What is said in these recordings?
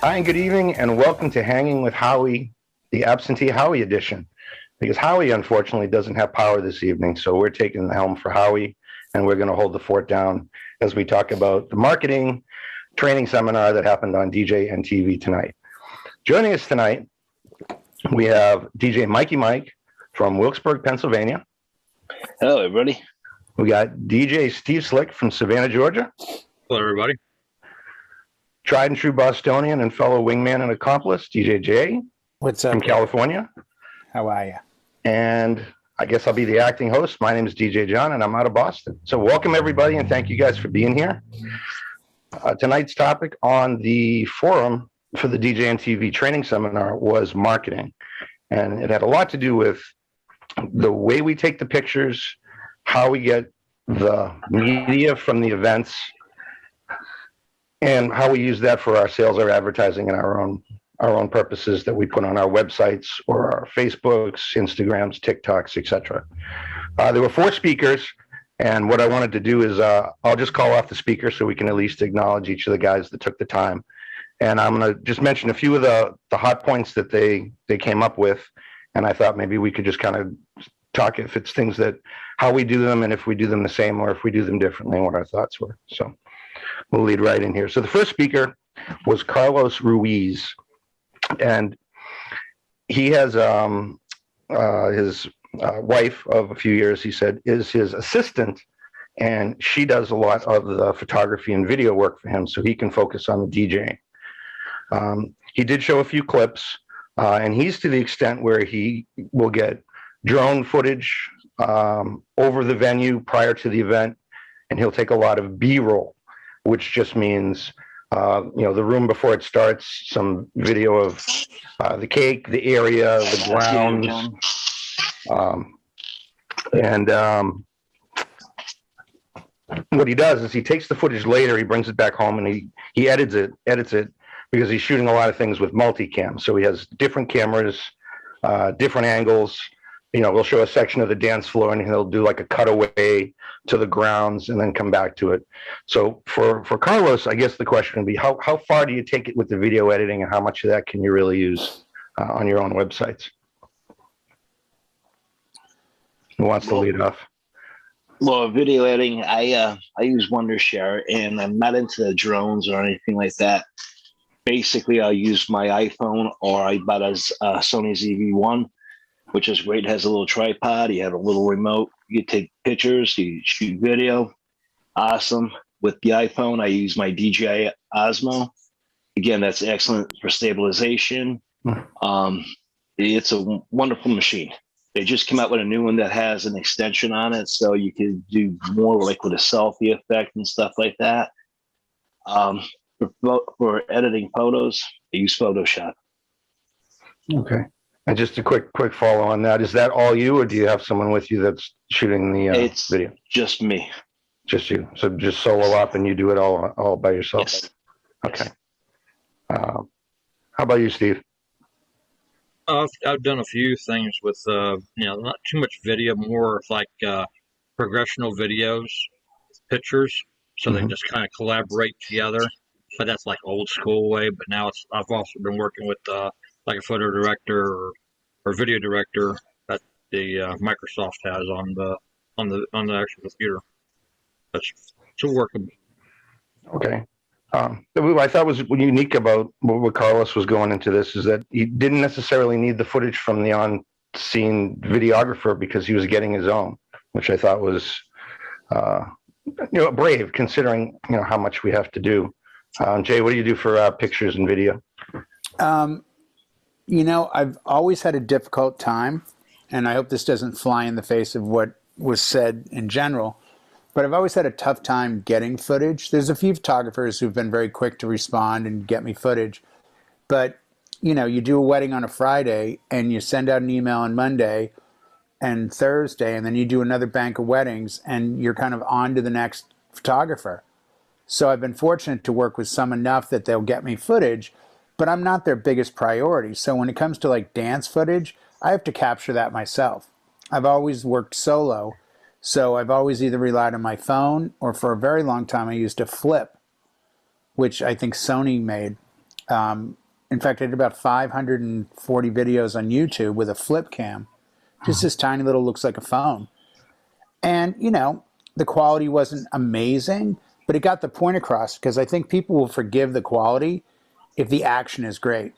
Hi, and good evening, and welcome to Hanging with Howie, the absentee Howie edition. Because Howie, unfortunately, doesn't have power this evening, so we're taking the helm for Howie, and we're going to hold the fort down as we talk about the marketing training seminar that happened on DJNTV tonight. Joining us tonight, we have DJ Mikey Mike from Wilkesburg, Pennsylvania. Hello, everybody. We got DJ Steve Slick from Savannah, Georgia. Hello, everybody. Tried and true Bostonian and fellow wingman and accomplice, DJ J. What's up? From California. How are you? And I guess I'll be the acting host. My name is DJ John, and I'm out of Boston. So welcome, everybody, and thank you guys for being here. Tonight's topic on the forum for the DJNTV Training Seminar was marketing. And it had a lot to do with the way we take the pictures, how we get the media from the events, and how we use that for our sales, our advertising, and our own purposes that we put on our websites or our Facebooks, Instagrams, TikToks, etc. There were 4 speakers, and what I wanted to do is I'll just call off the speaker so we can at least acknowledge each of the guys that took the time. And I'm going to just mention a few of the hot points that they came up with, and I thought maybe we could just kind of talk if it's things that how we do them and if we do them the same or if we do them differently and what our thoughts were. So we'll lead right in here. So the first speaker was Carlos Ruiz, and he has his wife of a few years, he said, is his assistant, and she does a lot of the photography and video work for him so he can focus on the DJing. He did show a few clips, and he's to the extent where he will get drone footage over the venue prior to the event, and he'll take a lot of B-roll, which just means the room before it starts, some video of the cake, the area, the grounds, what he does is he takes the footage later, he brings it back home, and he edits it because he's shooting a lot of things with multicam. So he has different cameras, different angles. We'll show a section of the dance floor, and he'll do like a cutaway to the grounds and then come back to it. So for Carlos, I guess the question would be, how far do you take it with the video editing, and how much of that can you really use on your own websites? Who wants to lead off? Well, video editing, I use Wondershare, and I'm not into the drones or anything like that. Basically, I'll use my iPhone, or I bought a Sony ZV-1, which is great. It has a little tripod. You have a little remote. You take pictures. You shoot video. Awesome. With the iPhone, I use my DJI Osmo. Again, that's excellent for stabilization. It's a wonderful machine. They just came out with a new one that has an extension on it, so you can do more like with a selfie effect and stuff like that. For editing photos, I use Photoshop. Okay. And just a quick follow on that. Is that all you, or do you have someone with you that's shooting the video? Just me. Just you. So just solo up and you do it all by yourself? Yes. Okay. How about you, Steve? I've done a few things with, not too much video, more like progressional videos, pictures, so they just kind of collaborate together. But that's like old school way. But now I've also been working with like a photo director or video director that the Microsoft has on the actual computer. That's still working. Okay. What I thought was unique about what Carlos was going into this is that he didn't necessarily need the footage from the on-scene videographer because he was getting his own, which I thought was, brave considering, how much we have to do. Jay, what do you do for pictures and video? I've always had a difficult time, and I hope this doesn't fly in the face of what was said in general, but I've always had a tough time getting footage. There's a few photographers who've been very quick to respond and get me footage, but you do a wedding on a Friday and you send out an email on Monday and Thursday, and then you do another bank of weddings and you're kind of on to the next photographer. So I've been fortunate to work with some enough that they'll get me footage, but I'm not their biggest priority. So when it comes to like dance footage, I have to capture that myself. I've always worked solo, so I've always either relied on my phone, or for a very long time I used a flip, which I think Sony made. In fact, I did about 540 videos on YouTube with a flip cam. Just this tiny little, looks like a phone. And, you know, the quality wasn't amazing, but it got the point across, because I think people will forgive the quality if the action is great.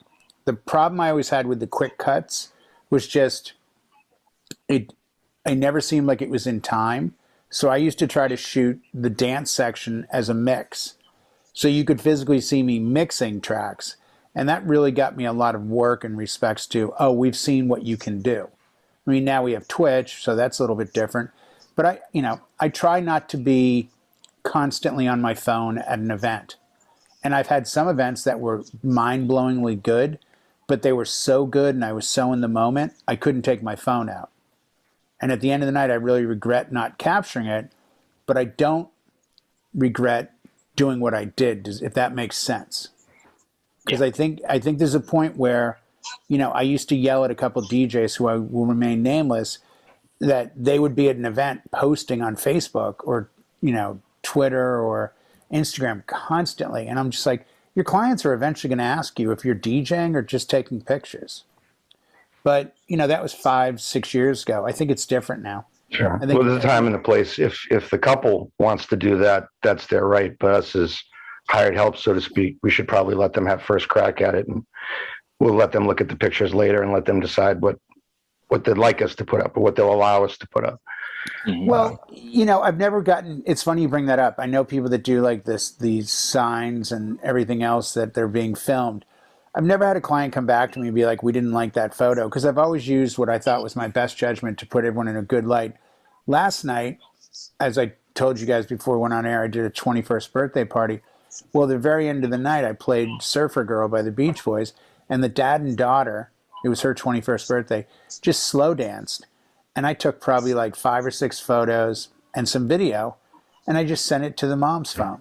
The problem I always had with the quick cuts was just, I never seemed like it was in time. So I used to try to shoot the dance section as a mix, so you could physically see me mixing tracks. And that really got me a lot of work in respects to, oh, we've seen what you can do. I mean, now we have Twitch, so that's a little bit different. But I try not to be constantly on my phone at an event. And I've had some events that were mind-blowingly good, but they were so good and I was so in the moment, I couldn't take my phone out. And at the end of the night, I really regret not capturing it, but I don't regret doing what I did, if that makes sense. Because I think there's a point where, I used to yell at a couple of DJs who I will remain nameless, that they would be at an event posting on Facebook or, Twitter or Instagram constantly. And I'm just like, your clients are eventually going to ask you if you're DJing or just taking pictures. But, that was 5-6 years ago. I think it's different now. Sure. Well, there's a time and a place. If the couple wants to do that, that's their right. But us as hired help, so to speak, we should probably let them have first crack at it. And we'll let them look at the pictures later and let them decide what they'd like us to put up or what they'll allow us to put up. Well, I've never gotten, it's funny you bring that up. I know people that do like these signs and everything else that they're being filmed. I've never had a client come back to me and be like, we didn't like that photo, because I've always used what I thought was my best judgment to put everyone in a good light. Last night, as I told you guys before we went on air, I did a 21st birthday party. Well, the very end of the night, I played Surfer Girl by the Beach Boys, and the dad and daughter, it was her 21st birthday, just slow danced. And I took probably like 5 or 6 photos and some video, and I just sent it to the mom's phone.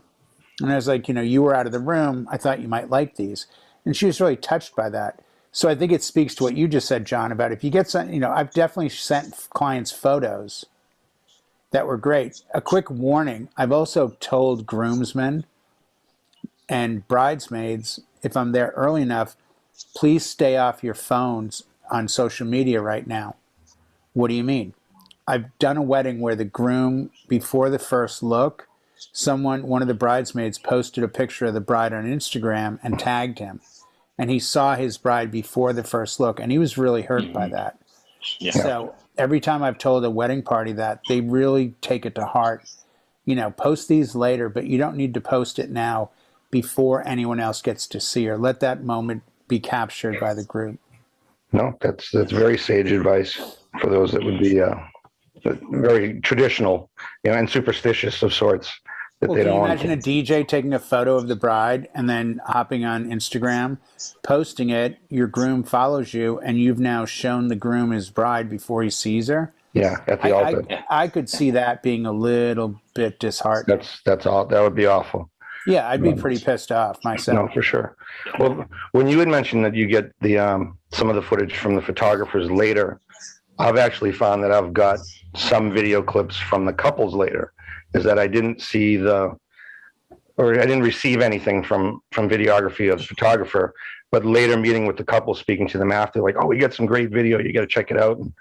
And I was like, you were out of the room. I thought you might like these. And she was really touched by that. So I think it speaks to what you just said, John, about if you get some, I've definitely sent clients photos that were great. A quick warning, I've also told groomsmen and bridesmaids, if I'm there early enough, please stay off your phones on social media right now. What do you mean? I've done a wedding where the groom, before the first look, one of the bridesmaids posted a picture of the bride on Instagram and tagged him. And he saw his bride before the first look, and he was really hurt by that. Yeah. So every time I've told a wedding party that, they really take it to heart. Post these later, but you don't need to post it now before anyone else gets to see her. Let that moment be captured by the group. No, that's very sage advice for those that would be very traditional, and superstitious of sorts. Well, can you imagine a DJ taking a photo of the bride and then hopping on Instagram, posting it, your groom follows you, and you've now shown the groom his bride before he sees her? Yeah, at the altar. I could see that being a little bit disheartening. That's all. That would be awful. Yeah, I'd be pretty pissed off myself. No, for sure. Well, when you had mentioned that you get the some of the footage from the photographers later, I've actually found that I've got some video clips from the couples later. Is that I didn't see I didn't receive anything from videography of the photographer, but later meeting with the couple, speaking to them after, like, oh, we got some great video, you got to check it out. And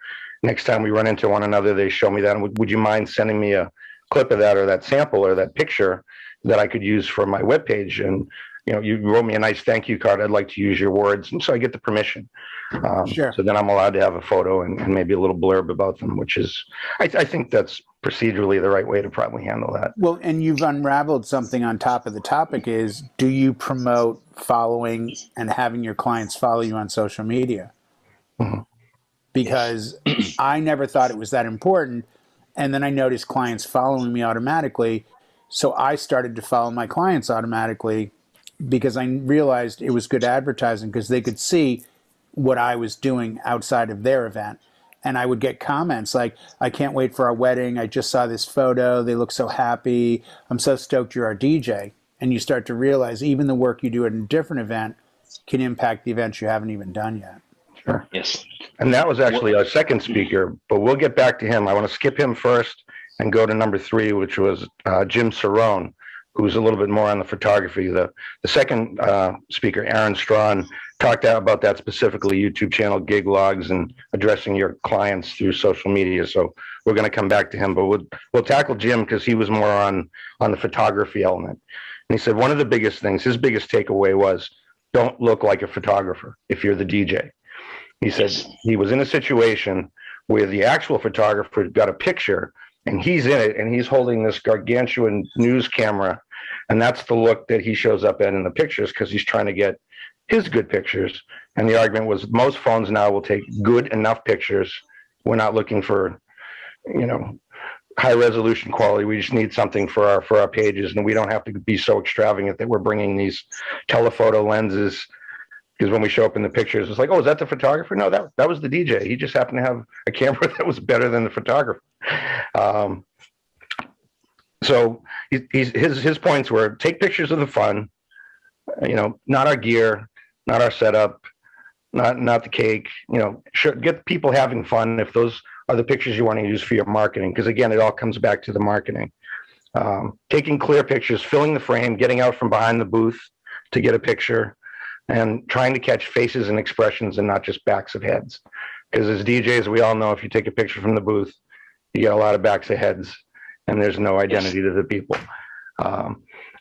next time we run into one another, they show me that. And would you mind sending me a clip of that or that sample or that picture that I could use for my webpage? And you wrote me a nice thank you card. I'd like to use your words, and so I get the permission. Sure. So then I'm allowed to have a photo and maybe a little blurb about them, which is, I think that's procedurally the right way to probably handle that. Well, and you've unraveled something on top of the topic is, do you promote following and having your clients follow you on social media? Mm-hmm. Because I never thought it was that important. And then I noticed clients following me automatically. So I started to follow my clients automatically because I realized it was good advertising, because they could see what I was doing outside of their event. And I would get comments like, I can't wait for our wedding. I just saw this photo. They look so happy. I'm so stoked you're our DJ. And you start to realize even the work you do at a different event can impact the events you haven't even done yet. Sure. Yes. And that was actually our second speaker, but we'll get back to him. I want to skip him first and go to number 3, which was Jim Cerrone, who's a little bit more on the photography. The second speaker, Aaron Strawn, talked about that specifically, YouTube channel, gig logs, and addressing your clients through social media. So we're going to come back to him, but we'll tackle Jim because he was more on the photography element. And he said one of the biggest things, his biggest takeaway was, don't look like a photographer if you're the DJ. He said he was in a situation where the actual photographer got a picture and he's in it and he's holding this gargantuan news camera. And that's the look that he shows up in the pictures because he's trying to get his good pictures. And the argument was most phones now will take good enough pictures. We're not looking for, high resolution quality. We just need something for our pages, and we don't have to be so extravagant that we're bringing these telephoto lenses. Because when we show up in the pictures, it's like, oh, is that the photographer? No, that was the DJ. He just happened to have a camera that was better than the photographer. So his points were take pictures of the fun, not our gear, not our setup, not the cake. Get people having fun if those are the pictures you want to use for your marketing. Because again, it all comes back to the marketing. Taking clear pictures, filling the frame, getting out from behind the booth to get a picture, and trying to catch faces and expressions and not just backs of heads. Because as DJs, we all know if you take a picture from the booth, you get a lot of backs of heads and there's no identity to the people.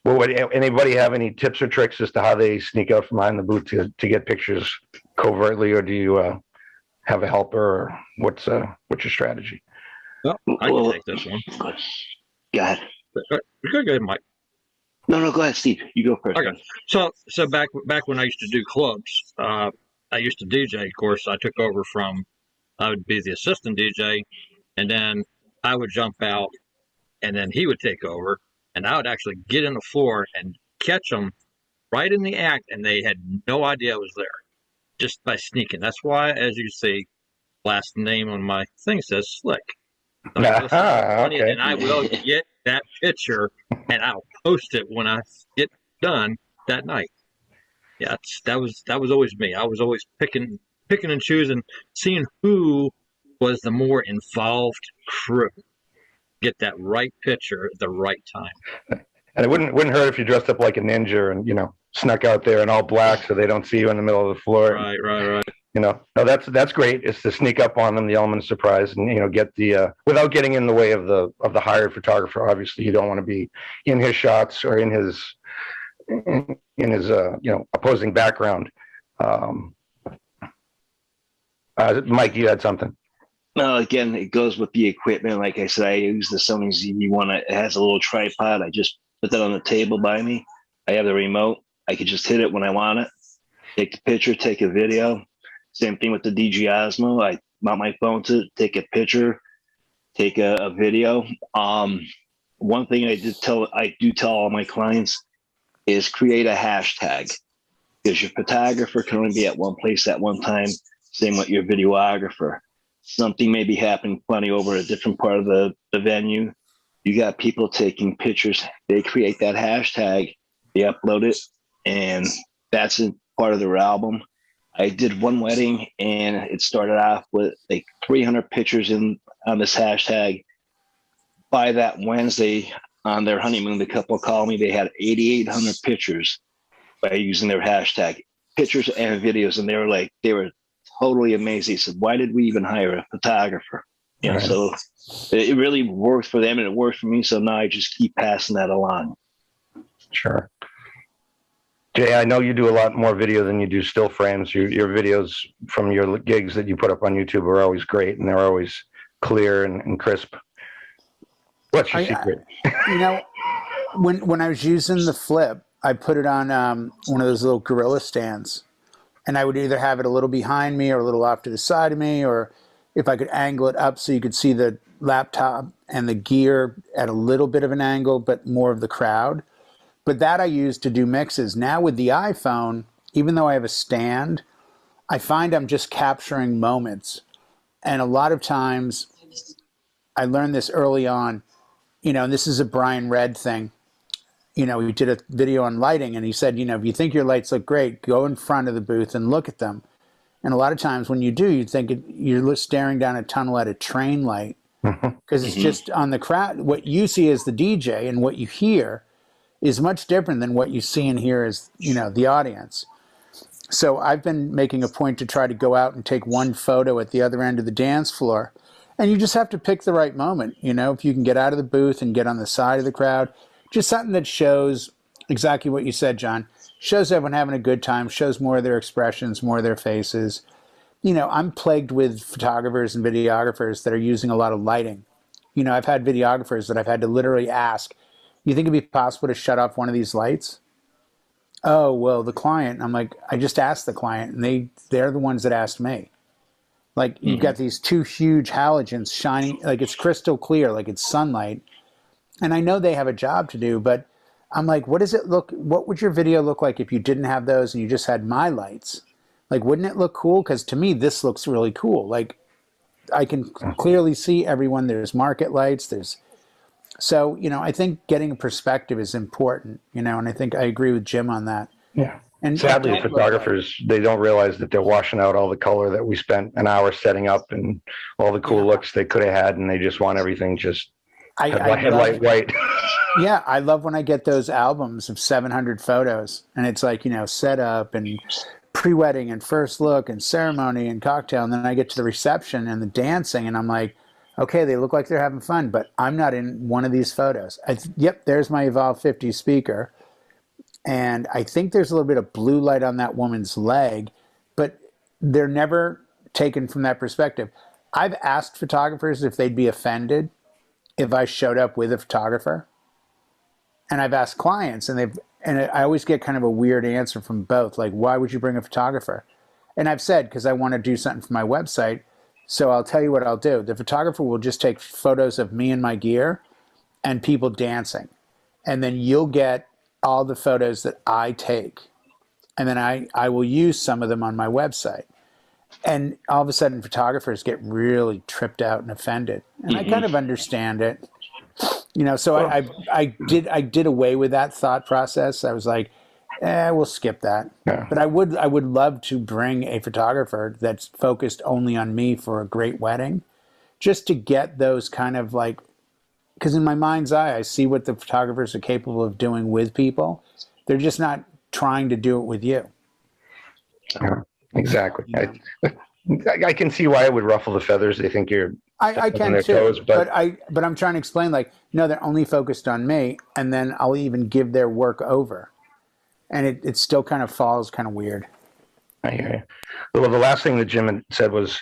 Would anybody have any tips or tricks as to how they sneak out from behind the booth to get pictures covertly, or do you have a helper, or what's your strategy? Well, I can take this one. Go ahead. Go ahead, Mike. No, go ahead, Steve. You go first. Okay. So back when I used to do clubs, I used to DJ. Of course, I took over I would be the assistant DJ, and then I would jump out, and then he would take over, and I would actually get in the floor and catch them right in the act, and they had no idea I was there, just by sneaking. That's why, as you see, last name on my thing says Slick. Okay. And I will get that picture and I'll post it when I get done that night. Yeah, that was always me. I was always picking and choosing, seeing who was the more involved crew. Get that right picture at the right time. And it wouldn't hurt if you dressed up like a ninja and snuck out there in all black so they don't see you in the middle of the floor. Right. No, that's great. It's to sneak up on them, the element of surprise, and get the without getting in the way of the hired photographer. Obviously, you don't want to be in his shots or in his opposing background. Mike, you had something. No, again, it goes with the equipment. Like I said, I use the Sony ZV-1. It has a little tripod. I just put that on the table by me. I have the remote. I could just hit it when I want it. Take the picture, take a video. Same thing with the DJI Osmo. I mount my phone to take a picture, take a video. One thing I do tell all my clients is create a hashtag, because your photographer can only be at one place at one time. Same with your videographer. Something may be happening funny over a different part of the venue. You got people taking pictures. They create that hashtag, they upload it, and that's a part of their album. I did one wedding, and it started off with like 300 pictures on this hashtag. By that Wednesday, on their honeymoon, the couple called me. They had 8,800 pictures by using their hashtag, pictures and videos, and they were totally amazed. They said, "Why did we even hire a photographer?" Right. So it really worked for them, and it worked for me. So now I just keep passing that along. Sure. Jay, I know you do a lot more video than you do still frames. Your videos from your gigs that you put up on YouTube are always great, and they're always clear and crisp. What's your secret? When I was using the flip, I put it on one of those little gorilla stands, and I would either have it a little behind me or a little off to the side of me, or if I could angle it up so you could see the laptop and the gear at a little bit of an angle, but more of the crowd. But that I use to do mixes. Now with the iPhone, even though I have a stand, I find I'm just capturing moments. And a lot of times, I learned this early on, and this is a Brian Red thing. He did a video on lighting, and he said, if you think your lights look great, go in front of the booth and look at them. And a lot of times when you do, you think you're staring down a tunnel at a train light, because it's just on the crowd. What you see as the DJ and what you hear is much different than what you see and hear as, you know, the audience. So I've been making a point to try to go out and take one photo at the other end of the dance floor. And you just have to pick the right moment. You know, if you can get out of the booth and get on the side of the crowd, just something that shows exactly what you said, John. Shows everyone having a good time, shows more of their expressions, more of their faces. You know, I'm plagued with photographers and videographers that are using a lot of lighting. You know, I've had videographers that I've had to literally ask, you think it'd be possible to shut off one of these lights? Oh, well, the client. I'm like, I just asked the client, and they're the ones that asked me. Like, you've got these two huge halogens shining, like it's crystal clear, like it's sunlight. And I know they have a job to do, but I'm like, what would your video look like if you didn't have those and you just had my lights? Like, wouldn't it look cool? Because to me, this looks really cool. Like, I can clearly see everyone. There's market lights. So, you know, I think getting a perspective is important, you know, and I think I agree with Jim on that. Yeah. And sadly, photographers, they don't realize that they're washing out all the color that we spent an hour setting up and all the cool looks they could have had, and they just want everything just headlight white. Yeah, I love when I get those albums of 700 photos, and it's like, you know, setup and pre-wedding and first look and ceremony and cocktail, and then I get to the reception and the dancing, and I'm like, okay, they look like they're having fun, but I'm not in one of these photos. Yep, there's my Evolve 50 speaker. And I think there's a little bit of blue light on that woman's leg, but they're never taken from that perspective. I've asked photographers if they'd be offended if I showed up with a photographer. And I've asked clients, and I always get kind of a weird answer from both. Like, why would you bring a photographer? And I've said, because I want to do something for my website. So I'll tell you what I'll do. The photographer will just take photos of me and my gear and people dancing. And then you'll get all the photos that I take. And then I will use some of them on my website. And all of a sudden, photographers get really tripped out and offended. And I kind of understand it. You know, so I did away with that thought process. I was like, we'll skip that. Yeah. But I would love to bring a photographer that's focused only on me for a great wedding, just to get those kind of like, because in my mind's eye, I see what the photographers are capable of doing with people. They're just not trying to do it with you. Yeah, exactly. I can see why it would ruffle the feathers. They think you're I can too, toes, but I'm trying to explain, like, no, they're only focused on me, and then I'll even give their work over. And it still kind of falls kind of weird. I hear you. Well, the last thing that Jim had said was,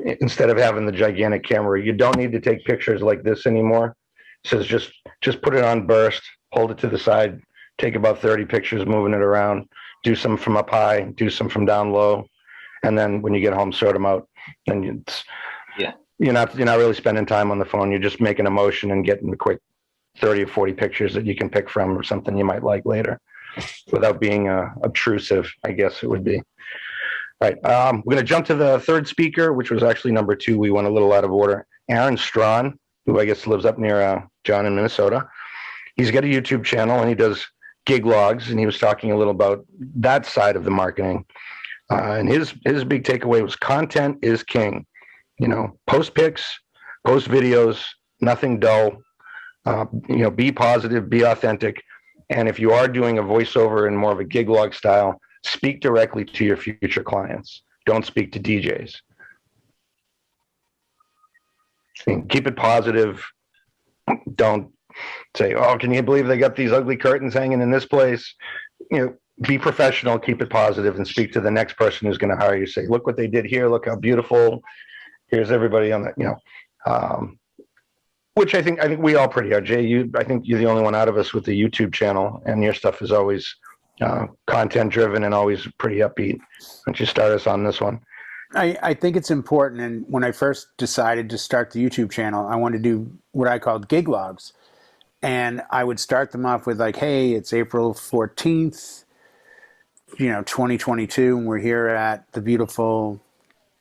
instead of having the gigantic camera, you don't need to take pictures like this anymore. He says just put it on burst, hold it to the side, take about 30 pictures moving it around, do some from up high, do some from down low, and then when you get home, sort them out. And you're not really spending time on the phone. You're just making a motion and getting the quick 30 or 40 pictures that you can pick from, or something you might like later, without being obtrusive, I guess it would be. All right, we're going to jump to the third speaker, which was actually number 2. We went a little out of order. Aaron Strawn, who I guess lives up near John in Minnesota. He's got a YouTube channel, and he does gig logs, and he was talking a little about that side of the marketing. And his big takeaway was content is king. You know, post pics, post videos, nothing dull. Be positive, be authentic. And if you are doing a voiceover in more of a gig log style, speak directly to your future clients. Don't speak to DJs. Keep it positive. Don't say, oh, can you believe they got these ugly curtains hanging in this place? You know, be professional, keep it positive, and speak to the next person who's going to hire you. Say, look what they did here. Look how beautiful. Here's everybody on that, which I think we all pretty are. Jay, I think you're the only one out of us with the YouTube channel, and your stuff is always content driven and always pretty upbeat. Why don't you start us on this one? I think it's important. And when I first decided to start the YouTube channel, I wanted to do what I called gig logs. And I would start them off with like, hey, it's April 14th, 2022, and we're here at the beautiful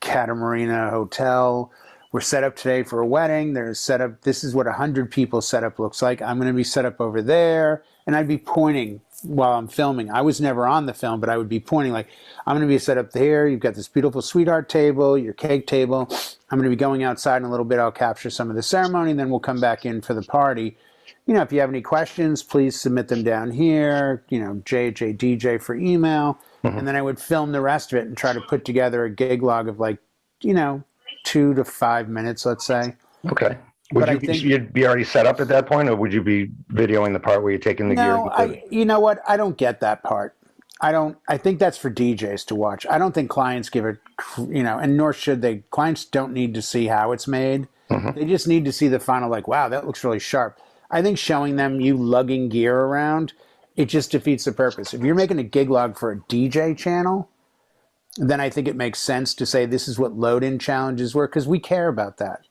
Catamarina Hotel. We're set up today for a wedding. There's set up. This is what 100 people setup looks like. I'm going to be set up over there. And I'd be pointing while I'm filming. I was never on the film, but I would be pointing like, I'm going to be set up there. You've got this beautiful sweetheart table, your cake table. I'm going to be going outside in a little bit. I'll capture some of the ceremony, and then we'll come back in for the party. you know, if you have any questions, please submit them down here, you know, JJDJ for email. And then I would film the rest of it and try to put together a gig log of like, you know, 2 to 5 minutes, let's say. Okay. Would you be, you'd be already set up at that point, or would you be videoing the part where you're taking the gear? No, you know what? I don't get that part. I think that's for DJs to watch. I don't think clients give it, you know, and nor should they. Clients don't need to see how it's made. They just need to see the final, like, wow, that looks really sharp. I think showing them you lugging gear around, it just defeats the purpose. If you're making a gig log for a DJ channel, then I think it makes sense to say this is what load-in challenges were, because we care about that.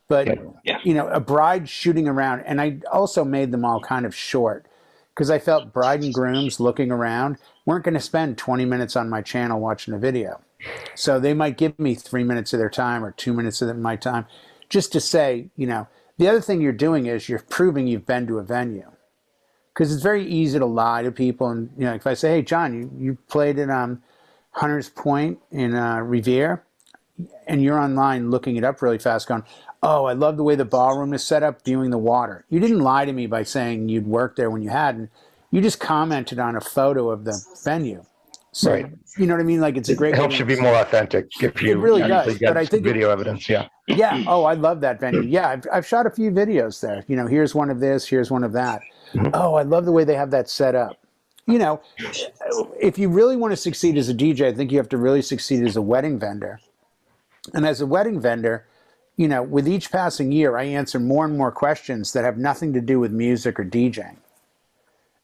But, you know, a bride shooting around, and I also made them all kind of short, because I felt bride and grooms looking around weren't going to spend 20 minutes on my channel watching a video. So they might give me 3 minutes of their time or 2 minutes of my time just to say, you know, the other thing you're doing is you're proving you've been to a venue. Because it's very easy to lie to people. And, you know, if I say, hey, John, you played at Hunter's Point in Revere, and you're online looking it up really fast going, oh, I love the way the ballroom is set up, viewing the water. You didn't lie to me by saying you'd worked there when you hadn't. You just commented on a photo of the venue. So, you know what I mean? Like, it's a great... It helps you be more authentic if you it really does. Get but I think video evidence, yeah. Yeah, oh, I love that venue. Yeah, I've shot a few videos there. You know, here's one of this, here's one of that. Oh, I love the way they have that set up. You know, if you really want to succeed as a DJ, I think you have to really succeed as a wedding vendor. And as a wedding vendor, you know, with each passing year, I answer more and more questions that have nothing to do with music or DJing.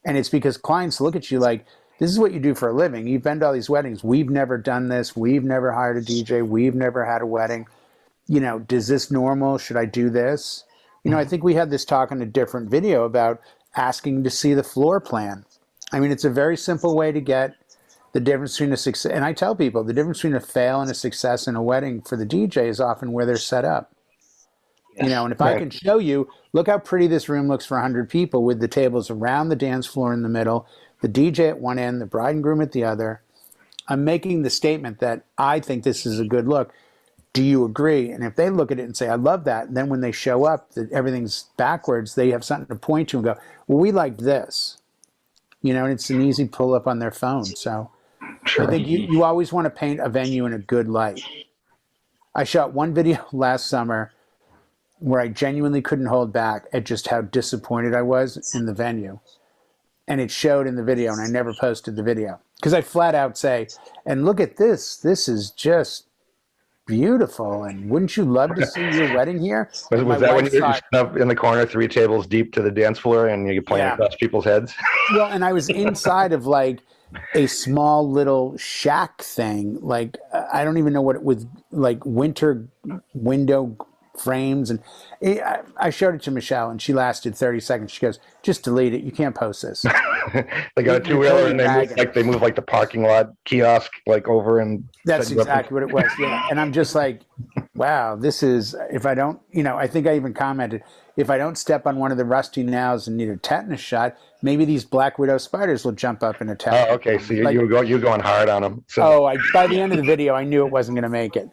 And it's because clients look at you like, this is what you do for a living. You've been to all these weddings. We've never done this. We've never hired a DJ. We've never had a wedding. You know, is this normal? Should I do this? You know, I think we had this talk in a different video about asking to see the floor plan. I mean, it's a very simple way to get the difference between a success. And I tell people the difference between a fail and a success in a wedding for the DJ is often where they're set up. You know, and if I can show you, look how pretty this room looks for 100 people with the tables around the dance floor in the middle, the DJ at one end, the bride and groom at the other. I'm making the statement that I think this is a good look. Do you agree? And if they look at it and say, I love that, then when they show up, that everything's backwards, they have something to point to and go, well, we liked this. You know, and it's an easy pull up on their phone. So I think you always want to paint a venue in a good light. I shot one video last summer where I genuinely couldn't hold back at just how disappointed I was in the venue. And it showed in the video, and I never posted the video. Because I flat out say, and look at this, this is just beautiful, and wouldn't you love to see your wedding here? Was that when you were up in the corner 3 tables deep to the dance floor and you're playing across people's heads? Well, and I was inside of like a small little shack thing, like I don't even know what it was, like winter window frames, and I showed it to Michelle, and she lasted 30 seconds. She goes, just delete it, you can't post this. They got a 2-wheeler and they move like the parking lot kiosk like over, and that's exactly what it was. Yeah. And I'm just like, wow, this is, if I don't, you know, I think I even commented, if I don't step on one of the rusty nails and need a tetanus shot, maybe these black widow spiders will jump up and attack. Oh, okay. So you're going hard on them. So. Oh, by the end of the video, I knew it wasn't going to make it.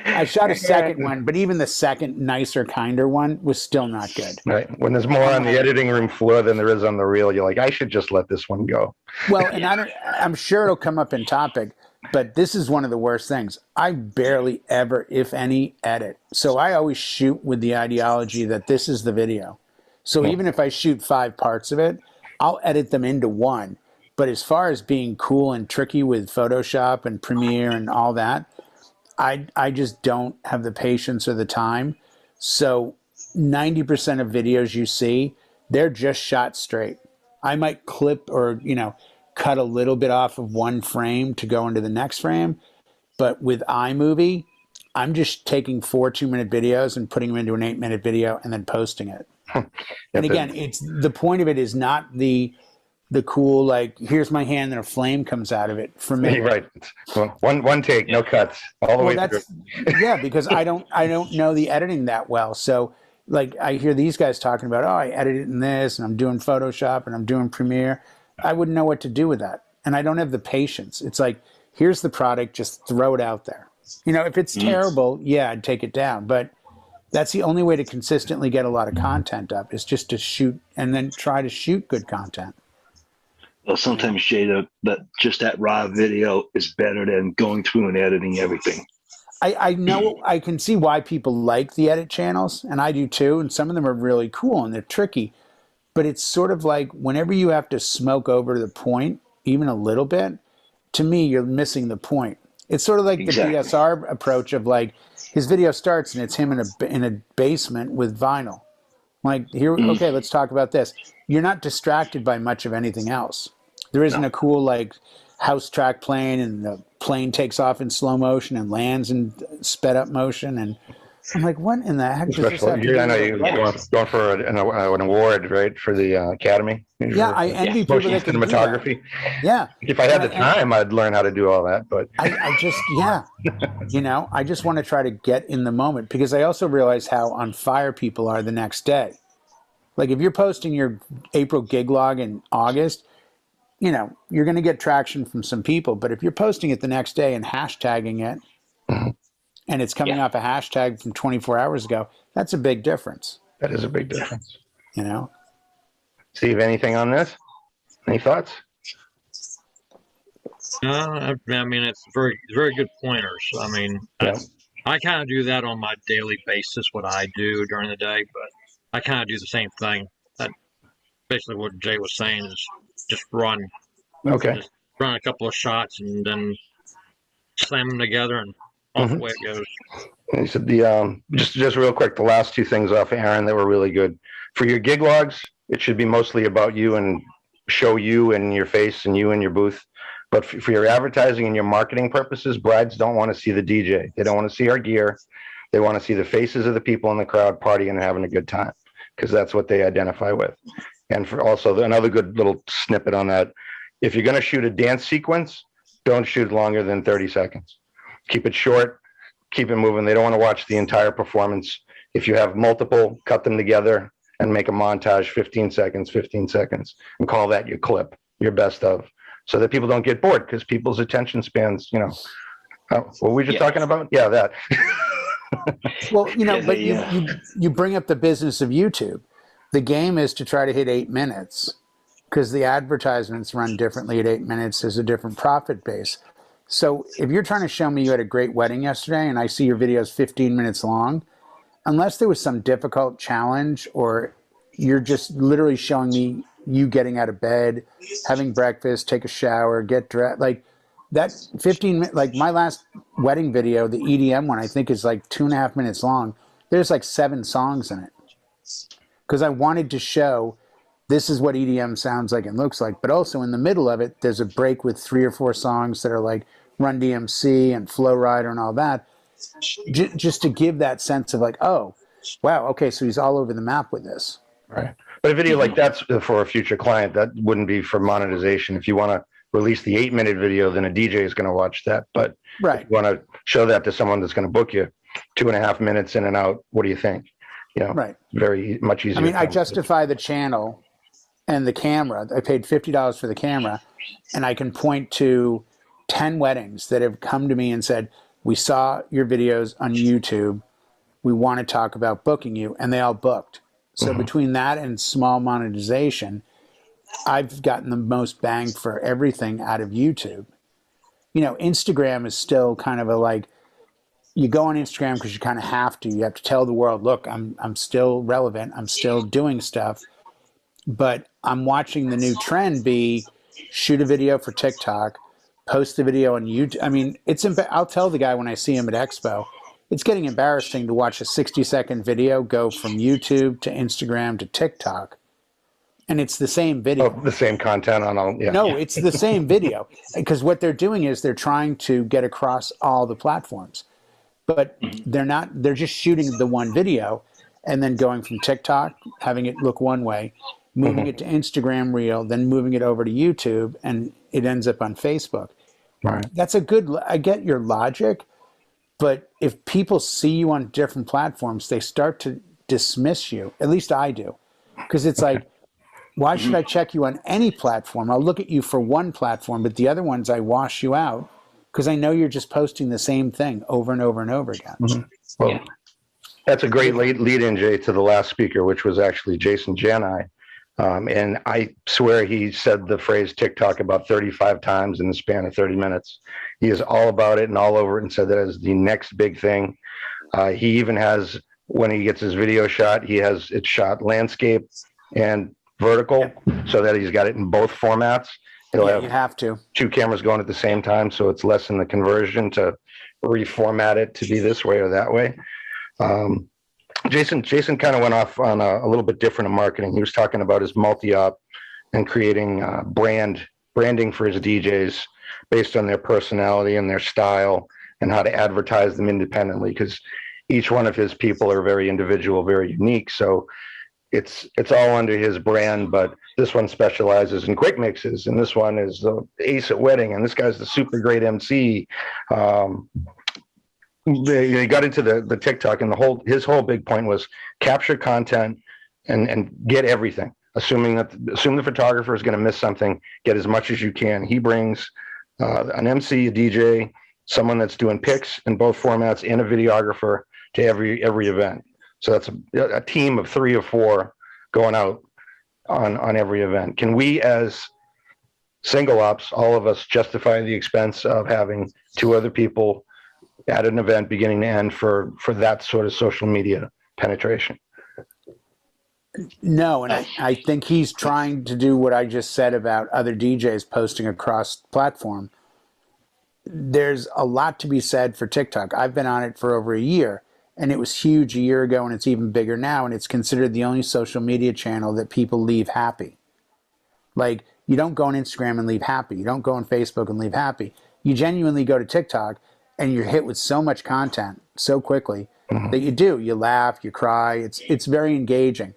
I shot a second one, but even the second, nicer, kinder one was still not good. Right. When there's more on the editing room floor than there is on the reel, you're like, I should just let this one go. Well, and I'm sure it'll come up in topic, but this is one of the worst things. I barely ever, if any, edit. So I always shoot with the ideology that this is the video. So even if I shoot 5 parts of it, I'll edit them into one. But as far as being cool and tricky with Photoshop and Premiere and all that, I just don't have the patience or the time. So 90% of videos you see, they're just shot straight. I might clip or, you know, cut a little bit off of one frame to go into the next frame. But with iMovie, I'm just taking 4 2-minute videos and putting them into an 8-minute video and then posting it. And again, it's the point of it is not the cool, like, here's my hand and a flame comes out of it. For me, right? One take, no cuts, all the way through. Yeah, because I don't know the editing that well. So, like, I hear these guys talking about, oh, I edited in this, and I'm doing Photoshop, and I'm doing Premiere. I wouldn't know what to do with that, and I don't have the patience. It's like, here's the product, just throw it out there. You know, if it's terrible, yeah, I'd take it down. But That's the only way to consistently get a lot of content up, is just to shoot and then try to shoot good content. Well, sometimes, Jay, that raw video is better than going through and editing everything. I know, I can see why people like the edit channels, and I do too, and some of them are really cool and they're tricky. But it's sort of like whenever you have to smoke over the point, even a little bit, to me, you're missing the point. It's sort of like Exactly. the BSR approach of like, his video starts and it's him in a basement with vinyl. Like, here, okay, let's talk about this. You're not distracted by much of anything else. There isn't a cool like house track playing and the plane takes off in slow motion and lands in sped up motion, and I'm like, what in the heck does this have to do? I know you're going for an award, right, for the Academy. Yeah, I envy people motion that can do that. cinematography. Yeah, If I had the time, I'd learn how to do all that. But I just, yeah, you know, I just want to try to get in the moment, because I also realize how on fire people are the next day. Like if you're posting your April gig log in August, you know, you're going to get traction from some people. But if you're posting it the next day and hashtagging it, and it's coming off a hashtag from 24 hours ago, that's a big difference. that is a big difference. You know? Steve, anything on this? Any thoughts? I mean, it's very good pointers. I mean, Yeah. I kind of do that on my daily basis, what I do during the day, but I kind of do the same thing. Basically what Jay was saying is just run. Okay. Just run a couple of shots and then slam them together and off the way it goes. And he said just real quick, the last two things off Aaron that were really good. For your gig logs, it should be mostly about you and show you and your face and you and your booth. But for your advertising and your marketing purposes, brides don't want to see the DJ. They don't want to see our gear. They want to see the faces of the people in the crowd partying and having a good time, because that's what they identify with. And for also another good little snippet on that, if you're going to shoot a dance sequence, don't shoot longer than 30 seconds. Keep it short, keep it moving. They don't want to watch the entire performance. If you have multiple, cut them together and make a montage, 15 seconds, and call that your clip, your best of, so that people don't get bored, because people's attention spans, you know, what were we just talking about? Yeah, that. Well, you know, but you bring up the business of YouTube. The game is to try to hit 8 minutes, because the advertisements run differently at 8 minutes. There's a different profit base. So if you're trying to show me you had a great wedding yesterday and I see your video is 15 minutes long, unless there was some difficult challenge, or you're just literally showing me you getting out of bed, having breakfast, take a shower, get dressed, like that 15 minutes, like my last wedding video, the EDM one, I think is like 2.5 minutes long. There's like 7 songs in it, because I wanted to show this is what EDM sounds like and looks like. But also in the middle of it, there's a break with 3 or 4 songs that are like Run DMC and Flow Rider and all that, just to give that sense of like, oh, wow, okay, so he's all over the map with this. Right. But a video like that's for a future client, that wouldn't be for monetization. If you want to release the 8-minute video, then a DJ is going to watch that. But right, if you want to show that to someone that's going to book you 2.5 minutes in and out, what do you think? You know, right. Very much easier. I mean, I justify the channel and the camera. I paid $50 for the camera, and I can point to 10 weddings that have come to me and said, we saw your videos on YouTube. We want to talk about booking you. And they all booked. So between that and small monetization, I've gotten the most bang for everything out of YouTube. You know, Instagram is still kind of a like, you go on Instagram because you kind of have to. You have to tell the world, look, I'm still relevant. I'm still doing stuff. But I'm watching the new trend be shoot a video for TikTok, post the video on YouTube. I mean, I'll tell the guy when I see him at Expo, it's getting embarrassing to watch a 60-second video go from YouTube to Instagram to TikTok. And it's the same video. Oh, the same content on all. Yeah. No, it's the same video, because what they're doing is they're trying to get across all the platforms, but they're just shooting the one video and then going from TikTok, having it look one way, moving it to Instagram Reel, then moving it over to YouTube, and it ends up on Facebook. Right. That's I get your logic, but if people see you on different platforms, they start to dismiss you. At least I do. Because it's like, why should I check you on any platform? I'll look at you for one platform, but the other ones I wash you out, because I know you're just posting the same thing over and over and over again. Well, That's a great lead in, Jay, to the last speaker, which was actually Jason Jani. And I swear he said the phrase TikTok about 35 times in the span of 30 minutes. He is all about it and all over it and said that is the next big thing. He even has, when he gets his video shot, he has it shot landscape and vertical so that he's got it in both formats. He'll you have to. 2 cameras going at the same time, so it's less in the conversion to reformat it to be this way or that way. Jason kind of went off on a little bit different in marketing. He was talking about his multi-op and creating branding for his DJs based on their personality and their style and how to advertise them independently, because each one of his people are very individual, very unique. So it's all under his brand, but this one specializes in quick mixes, and this one is the ace at wedding, and this guy's the super great MC. He got into the TikTok, and his whole big point was capture content and get everything. Assume the photographer is going to miss something, get as much as you can. He brings an MC, a DJ, someone that's doing pics in both formats, and a videographer to every event. So that's a team of 3 or 4 going out on every event. Can we, as single ops, all of us, justify the expense of having 2 other people at an event beginning to end for that sort of social media penetration? No, and I think he's trying to do what I just said about other DJs posting across platform. There's a lot to be said for TikTok. I've been on it for over a year, and it was huge a year ago, and it's even bigger now, and it's considered the only social media channel that people leave happy. Like, you don't go on Instagram and leave happy. You don't go on Facebook and leave happy. You genuinely go to TikTok, and you're hit with so much content so quickly that you do. You laugh, you cry. It's very engaging.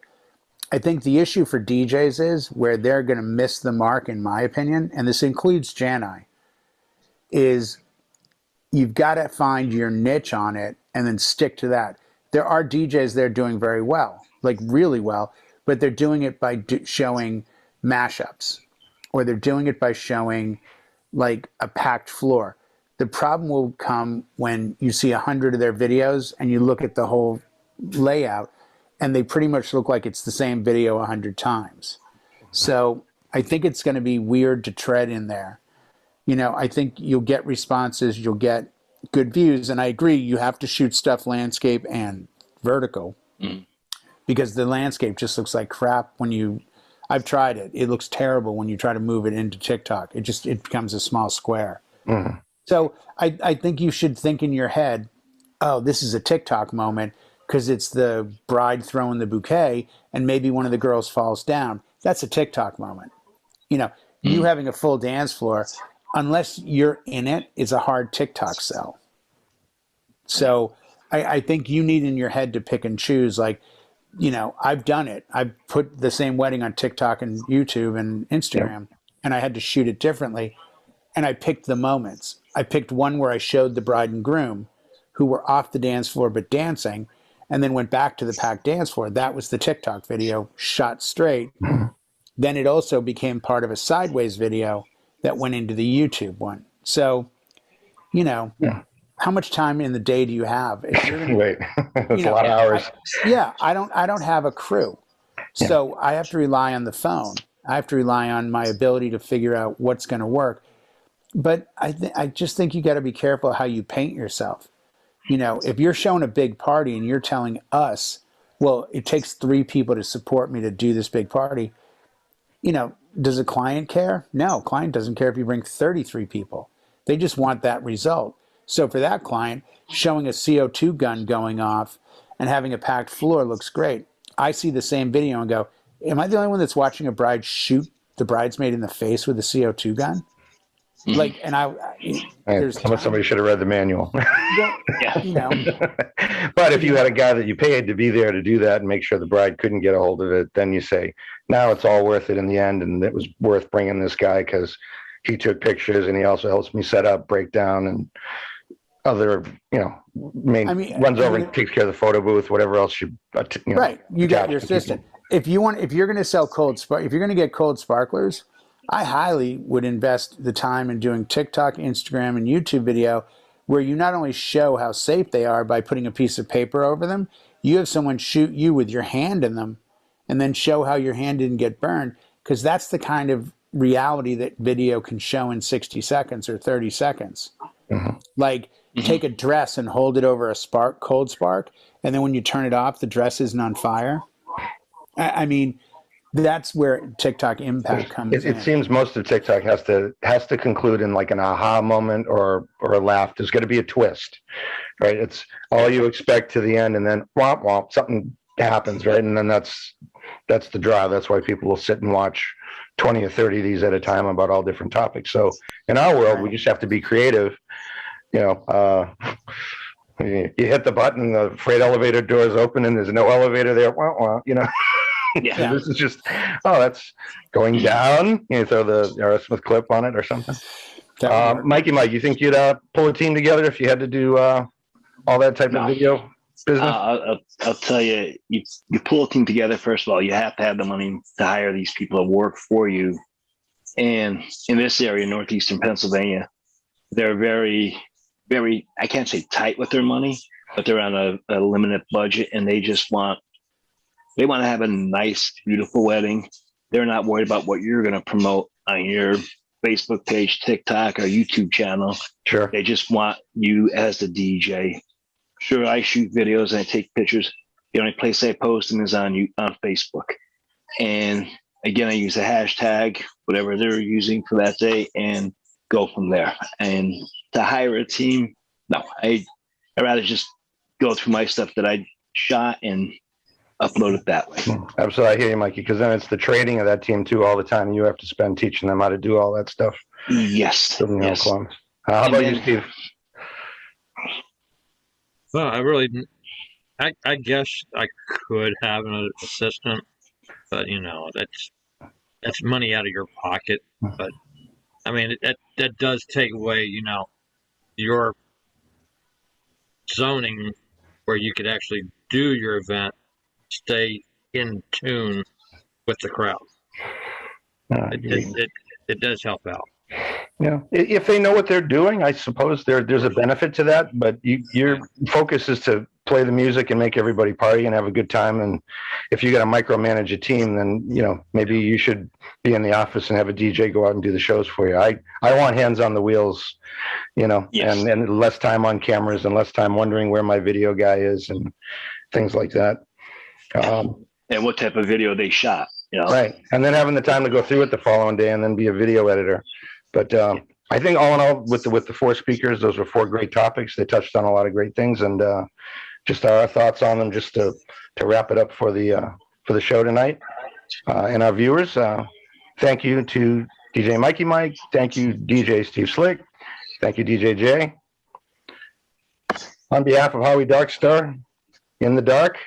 I think the issue for DJs is where they're going to miss the mark, in my opinion, and this includes Jani, is you've got to find your niche on it and then stick to that. There are DJs there doing very well, like really well, but they're doing it by showing mashups, or they're doing it by showing like a packed floor. The problem will come when you see 100 of their videos and you look at the whole layout and they pretty much look like it's the same video 100 times. So I think it's going to be weird to tread in there. You know, I think you'll get responses, you'll get good views, and I agree, you have to shoot stuff landscape and vertical because the landscape just looks like crap when I've tried it. It looks terrible when you try to move it into TikTok. It becomes a small square. So I think you should think in your head, oh, this is a TikTok moment because it's the bride throwing the bouquet and maybe one of the girls falls down. That's a TikTok moment. You know, you having a full dance floor, unless you're in it, is a hard TikTok sell. So I think you need in your head to pick and choose. Like, you know, I've done it. I've put the same wedding on TikTok and YouTube and Instagram, and I had to shoot it differently. And I picked the moments. I picked one where I showed the bride and groom who were off the dance floor but dancing, and then went back to the packed dance floor. That was the TikTok video shot straight. Then it also became part of a sideways video that went into the YouTube one. So, you know, how much time in the day do you have? If you're gonna, Wait, that's a lot of hours. I don't have a crew. So I have to rely on the phone. I have to rely on my ability to figure out what's going to work. But I just think you got to be careful how you paint yourself. You know, if you're showing a big party and you're telling us, well, it takes 3 people to support me to do this big party, you know, does a client care? No, client doesn't care if you bring 33 people. They just want that result. So for that client, showing a CO2 gun going off and having a packed floor looks great. I see the same video and go, am I the only one that's watching a bride shoot the bridesmaid in the face with a CO2 gun? Like, and somebody should have read the manual. You know. But if you had a guy that you paid to be there to do that and make sure the bride couldn't get a hold of it, then you say, now it's all worth it in the end, and it was worth bringing this guy because he took pictures and he also helps me set up, break down, and other, you know, runs over and takes care of the photo booth, whatever else you know, right. You got your assistant. If you're going to sell if you're going to get cold sparklers, I highly would invest the time in doing TikTok, Instagram, and YouTube video, where you not only show how safe they are by putting a piece of paper over them, you have someone shoot you with your hand in them and then show how your hand didn't get burned, because that's the kind of reality that video can show in 60 seconds or 30 seconds. Like, take a dress and hold it over a cold spark, and then when you turn it off, the dress isn't on fire. I mean, that's where TikTok impact comes in. It seems most of TikTok has to conclude in like an aha moment or a laugh. There's got to be a twist, right? It's all you expect to the end, and then womp womp, something happens, right? And then that's the draw. That's why people will sit and watch 20 or 30 of these at a time about all different topics. So in our world, we just have to be creative. You know, you hit the button, the freight elevator doors open, and there's no elevator there. Wah, wah, you know. Yeah. This is just, that's going down. You throw the Aerosmith clip on it or something. Mikey, Mike, you think you'd pull a team together if you had to do all that type of video business? I'll tell you, you pull a team together. First of all, you have to have the money to hire these people to work for you. And in this area, northeastern Pennsylvania, they're very, very, I can't say tight with their money, but they're on a limited budget, and they just want to have a nice, beautiful wedding. They're not worried about what you're going to promote on your Facebook page, TikTok, or YouTube channel. Sure. They just want you as the DJ. Sure, I shoot videos and I take pictures. The only place I post them is on Facebook. And again, I use a hashtag, whatever they're using for that day, and go from there. And to hire a team, no, I'd rather just go through my stuff that I shot and upload it that way. Absolutely. I hear you, Mikey, because then it's the training of that team too all the time. You have to spend teaching them how to do all that stuff. Yes. Yes. How about you, Steve? Well, I guess I could have an assistant, but you know, that's money out of your pocket. But I mean, that does take away, you know, your zoning where you could actually do your event, stay in tune with the crowd. It does help out. Yeah, if they know what they're doing, I suppose there's a benefit to that. But your focus is to play the music and make everybody party and have a good time. And if you got to micromanage a team, then you know maybe you should be in the office and have a DJ go out and do the shows for you. I want hands on the wheels, you know, yes. and less time on cameras and less time wondering where my video guy is and things like that. And what type of video they shot, you know? Right, and then having the time to go through it the following day and then be a video editor. But I think all in all, with the four speakers, those were four great topics. They touched on a lot of great things, and just our thoughts on them, just to wrap it up for the show tonight. And our viewers, thank you to DJ Mikey Mike. Thank you, DJ Steve Slick. Thank you, DJ J. On behalf of Howie Darkstar, In the Dark,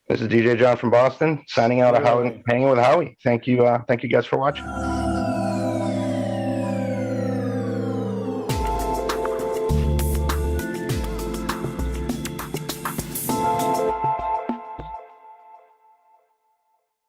this is DJ John from Boston, signing out of Hanging with Howie. Thank you guys for watching.